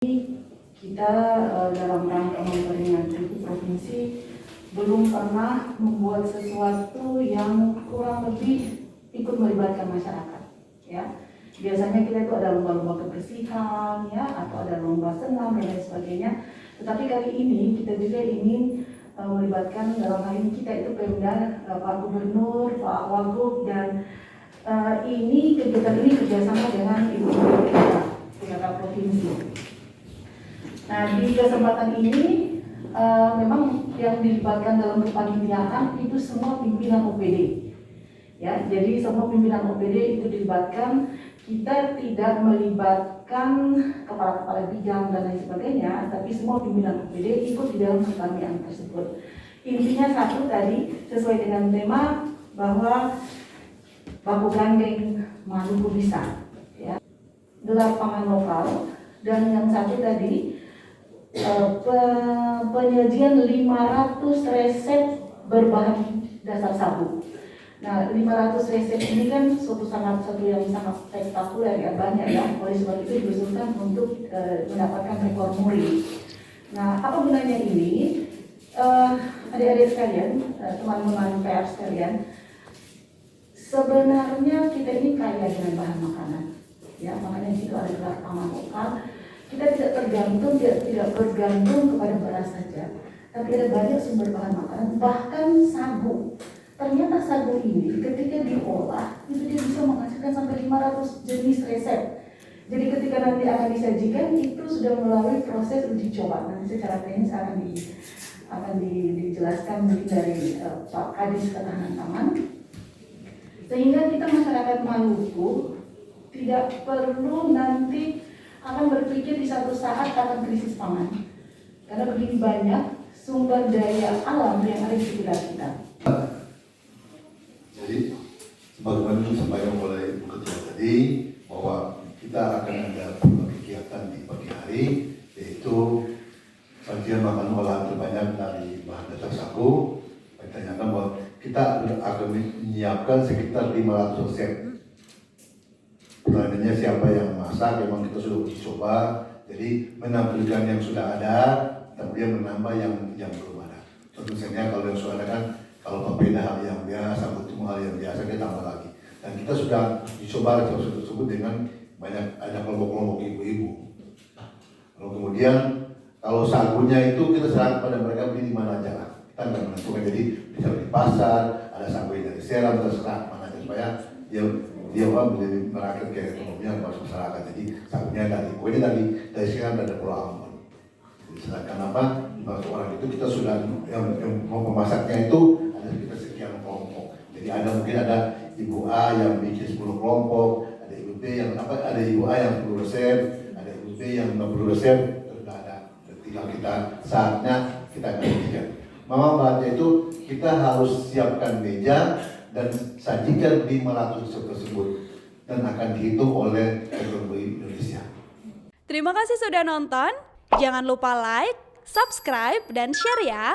Kita dalam rangka memperingati provinsi belum pernah membuat sesuatu yang kurang lebih ikut melibatkan masyarakat. Ya, biasanya kita itu ada lomba-lomba kebersihan, ya, atau ada lomba senam dan lain sebagainya. Tetapi kali ini kita juga ingin melibatkan, dalam hal ini kita itu Pemda, Pak Gubernur, Pak Wagub, dan kegiatan ini kerjasama dengan Ibu kita provinsi. Nah, di kesempatan ini memang yang dilibatkan dalam kepanitiaan itu semua pimpinan OPD. Ya, jadi semua pimpinan OPD itu dilibatkan. Kita tidak melibatkan kepala-kepala bidang dan lain sebagainya, tapi semua pimpinan OPD ikut di dalam kepanitiaan tersebut. Intinya satu tadi, sesuai dengan tema bahwa baku gandeng Maluku bisa, ya, gelar pangan lokal, dan yang satu tadi penyajian 500 resep berbahan dasar sagu. Nah, 500 resep ini kan satu yang sangat spektakuler, ya, banyak, ya. Oleh sebab itu diusulkan untuk mendapatkan rekor muri. Nah, apa gunanya ini? Adik-adik sekalian, teman-teman PR sekalian, sebenarnya kita ini kaya dengan bahan makanan, ya, makanya itu ada gelar pangan lokal. Kita tidak bergantung kepada beras saja, tapi ada banyak sumber bahan makanan, bahkan sagu. Ternyata sagu ini ketika diolah itu dia bisa menghasilkan sampai 500 jenis resep. Jadi ketika nanti akan disajikan itu sudah melalui proses uji coba. Nanti secara teknis akan dijelaskan mungkin dari Pak Kadis Ketahanan Pangan. Sehingga kita masyarakat Maluku tidak perlu nanti akan berpikir di satu saat akan krisis pangan, karena begini banyak sumber daya alam yang ada di sekitar kita. Jadi sebagaimana disampaikan oleh Ibu Ketua tadi, bahwa kita akan ada kegiatan di pagi hari, yaitu sajian makan olahan terbanyak dari bahan dasar sagu. Ditanyakan bahwa kita akan menyiapkan sekitar 500 resep. Pertanyaannya siapa yang masak, memang kita sudah uji coba, jadi menampilkan yang sudah ada, kemudian menambah yang belum ada. Tentu saja kalau yang sudah ada kan, kalau berbeda hal yang biasa, ketemu hal yang biasa, kita tambah lagi. Dan kita sudah dicoba resep tersebut dengan banyak, ada kelompok-kelompok ibu-ibu. Lalu kemudian, kalau sagunya itu kita serahkan pada mereka beli di mana aja lah. Kita nggak menentukan, jadi bisa di pasar, ada sagu yang dari Seram, terserah mana aja, supaya dia menjadi merakyat ke ekonominya masyarakat. Jadi sagunya dari Seram dan dari Pulau Ambon. Jadi sedangkan orang itu kita sudah yang mau memasaknya itu ada sekitar sekian kelompok. Jadi mungkin ada Ibu A yang bikin 10 kelompok, ada Ibu B yang ada Ibu A yang 10 resep, ada Ibu B yang 60 resep, sudah ada. Tinggal kita saatnya kita akan bikin. Memang bahannya itu kita harus siapkan meja dan sajikan 500 resep tersebut dan akan dihitung oleh ekonomi Indonesia. Terima kasih sudah nonton. Jangan lupa like, subscribe, dan share ya.